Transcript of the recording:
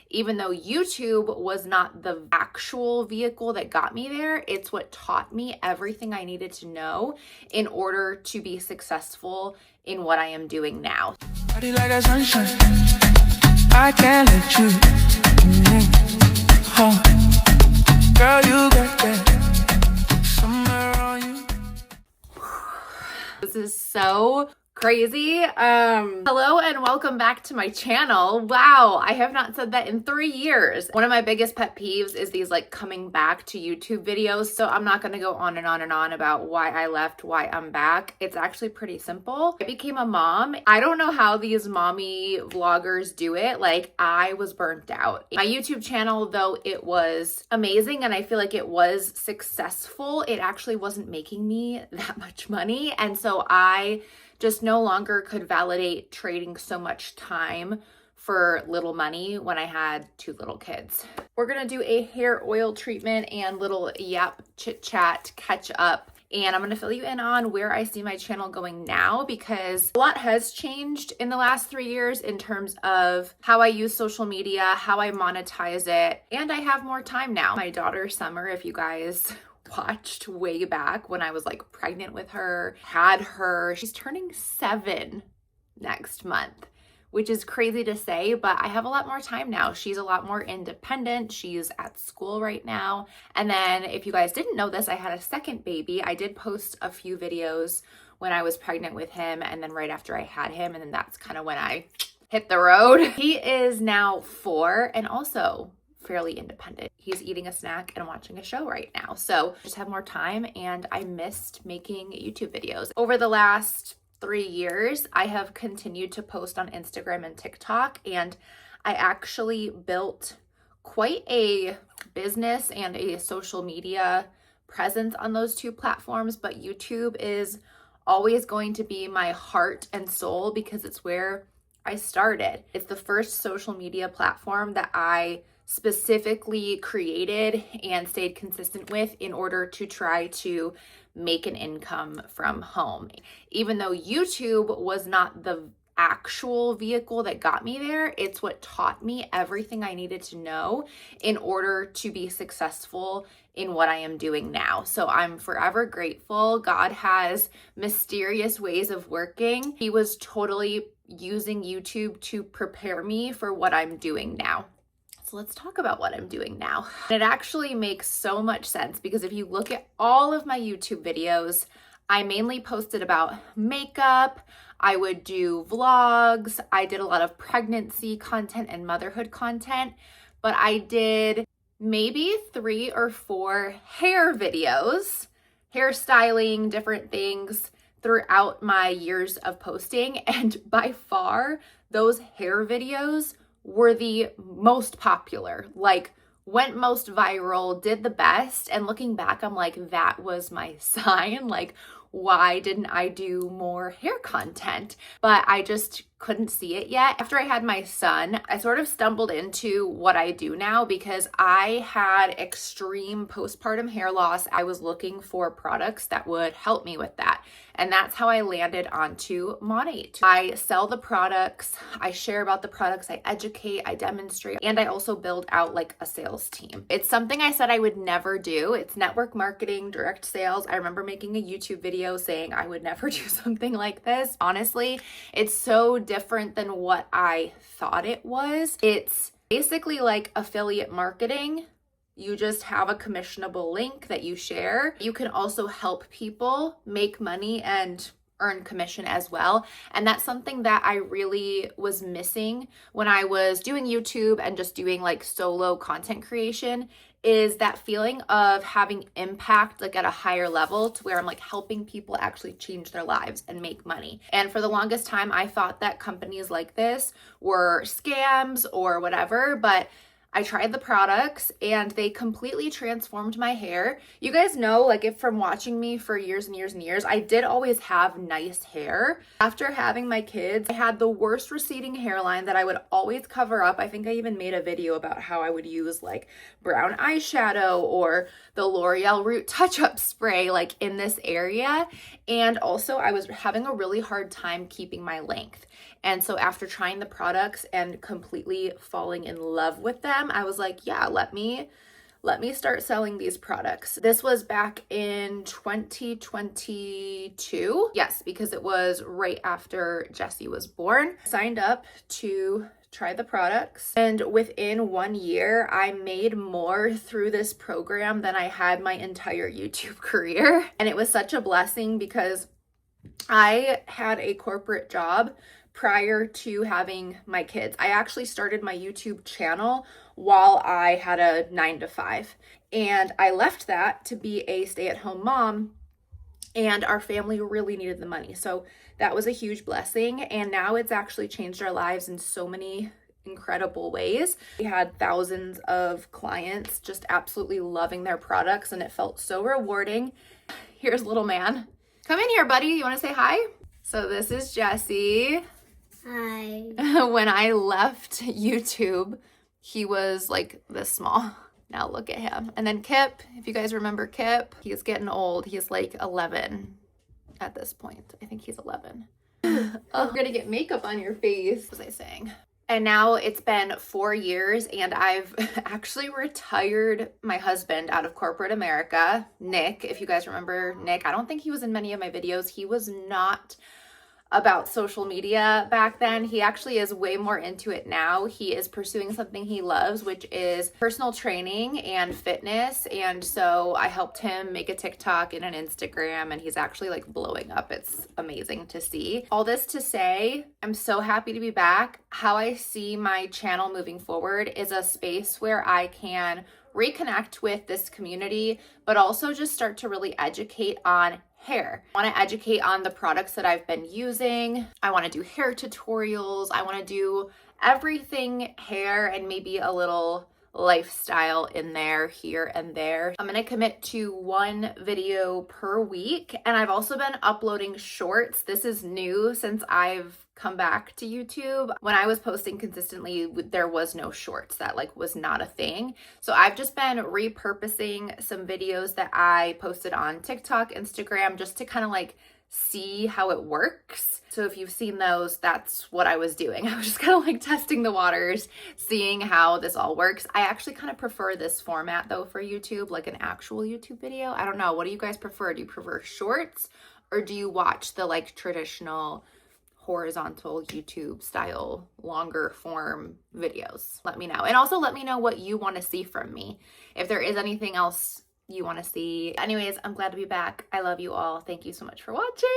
Even though YouTube was not the actual vehicle that got me there, it's what taught me everything I needed to know in order to be successful in what I am doing now. Body like a sunshine, I can't let you. Girl, you got that somewhere on you. This is so crazy. Hello and welcome back to my channel. Wow, I have not said that in 3 years. One of my biggest pet peeves is these like coming back to YouTube videos. So I'm not gonna go on and on and on about why I left, why I'm back. It's actually pretty simple. I became a mom. I don't know how these mommy vloggers do it. Like, I was burnt out. My YouTube channel, though it was amazing and I feel like it was successful, it actually wasn't making me that much money. And so I just no longer could validate trading so much time for little money when I had 2 little kids. We're gonna do a hair oil treatment and little chit chat catch up. And I'm gonna fill you in on where I see my channel going now, because a lot has changed in the last 3 years in terms of how I use social media, how I monetize it, and I have more time now. My daughter Summer, if you guys watched way back when I was like pregnant with her, had her, she's turning 7 next month, which is crazy to say, but I have a lot more time now. She's a lot more independent. She's at school right now. And then if you guys didn't know this, I had a second baby. I did post a few videos when I was pregnant with him and then right after I had him. And then that's kind of when I hit the road. He is now 4 and also fairly independent. He's eating a snack and watching a show right now. So just have more time and I missed making YouTube videos. Over the last 3 years, I have continued to post on Instagram and TikTok, and I actually built quite a business and a social media presence on those 2 platforms, but YouTube is always going to be my heart and soul because it's where I started. It's the first social media platform that I specifically created and stayed consistent with in order to try to make an income from home. Even though YouTube was not the actual vehicle that got me there, it's what taught me everything I needed to know in order to be successful in what I am doing now. So I'm forever grateful. God has mysterious ways of working. He was totally using YouTube to prepare me for what I'm doing now. So let's talk about what I'm doing now. It actually makes so much sense because if you look at all of my YouTube videos, I mainly posted about makeup. I would do vlogs. I did a lot of pregnancy content and motherhood content, but I did maybe 3 or 4 hair videos, hairstyling, different things throughout my years of posting. And by far, those hair videos were the most popular, like went most viral, did the best. And looking back, I'm like, that was my sign. Like, why didn't I do more hair content? But I just couldn't see it yet. After I had my son, I sort of stumbled into what I do now because I had extreme postpartum hair loss. I was looking for products that would help me with that. And that's how I landed onto Monate. I sell the products, I share about the products, I educate, I demonstrate, and I also build out like a sales team. It's something I said I would never do. It's network marketing, direct sales. I remember making a YouTube video saying I would never do something like this. Honestly, it's so different than what I thought it was. It's basically like affiliate marketing. You just have a commissionable link that you share. You can also help people make money and earn commission as well. And that's something that I really was missing when I was doing YouTube and just doing like solo content creation, is that feeling of having impact like at a higher level to where I'm like helping people actually change their lives and make money. And for the longest time, I thought that companies like this were scams or whatever, but I tried the products and they completely transformed my hair. You guys know, like if from watching me for years and years and years, I did always have nice hair. After having my kids, I had the worst receding hairline that I would always cover up. I think I even made a video about how I would use like brown eyeshadow or the L'Oreal Root Touch-Up Spray like in this area. And also I was having a really hard time keeping my length. And so after trying the products and completely falling in love with them, I was like, yeah, let me start selling these products. This was back in 2022. Yes, because it was right after Jessie was born. Signed up to try the products, and within 1 year I made more through this program than I had my entire YouTube career. And it was such a blessing because I had a corporate job prior to having my kids. I actually started my YouTube channel while I had a 9-to-5, and I left that to be a stay-at-home mom, and our family really needed the money. So that was a huge blessing, and now it's actually changed our lives in so many incredible ways. We had thousands of clients just absolutely loving their products, and it felt so rewarding. Here's little man. Come in here, buddy. You want to say hi? So this is Jessie. Hi. When I left YouTube, he was like this small. Now look at him. And then Kip, if you guys remember Kip, he's getting old. He's like 11 at this point. I think he's 11. Oh, we're gonna get makeup on your face. What was I saying? And now it's been 4 years, and I've actually retired my husband out of corporate America. Nick, if you guys remember Nick, I don't think he was in many of my videos. He was not about social media back then. He actually is way more into it now. He is pursuing something he loves, which is personal training and fitness. And so I helped him make a TikTok and an Instagram, and he's actually like blowing up. It's amazing to see. All this to say, I'm so happy to be back. How I see my channel moving forward is a space where I can reconnect with this community, but also just start to really educate on hair. I want to educate on the products that I've been using. I want to do hair tutorials. I want to do everything hair and maybe a little lifestyle in there here and there. I'm going to commit to 1 video per week, and I've also been uploading shorts. This is new since I've come back to YouTube. When I was posting consistently, there was no shorts. That like was not a thing. So I've just been repurposing some videos that I posted on TikTok, Instagram, just to kind of like see how it works. So if you've seen those, that's what I was doing. I was just kind of like testing the waters, seeing how this all works. I actually kind of prefer this format though for YouTube, like an actual YouTube video. I don't know. What do you guys prefer? Do you prefer shorts, or do you watch the like traditional horizontal YouTube style longer form videos? Let me know. And also let me know what you want to see from me. If there is anything else you want to see. Anyways, I'm glad to be back. I love you all. Thank you so much for watching.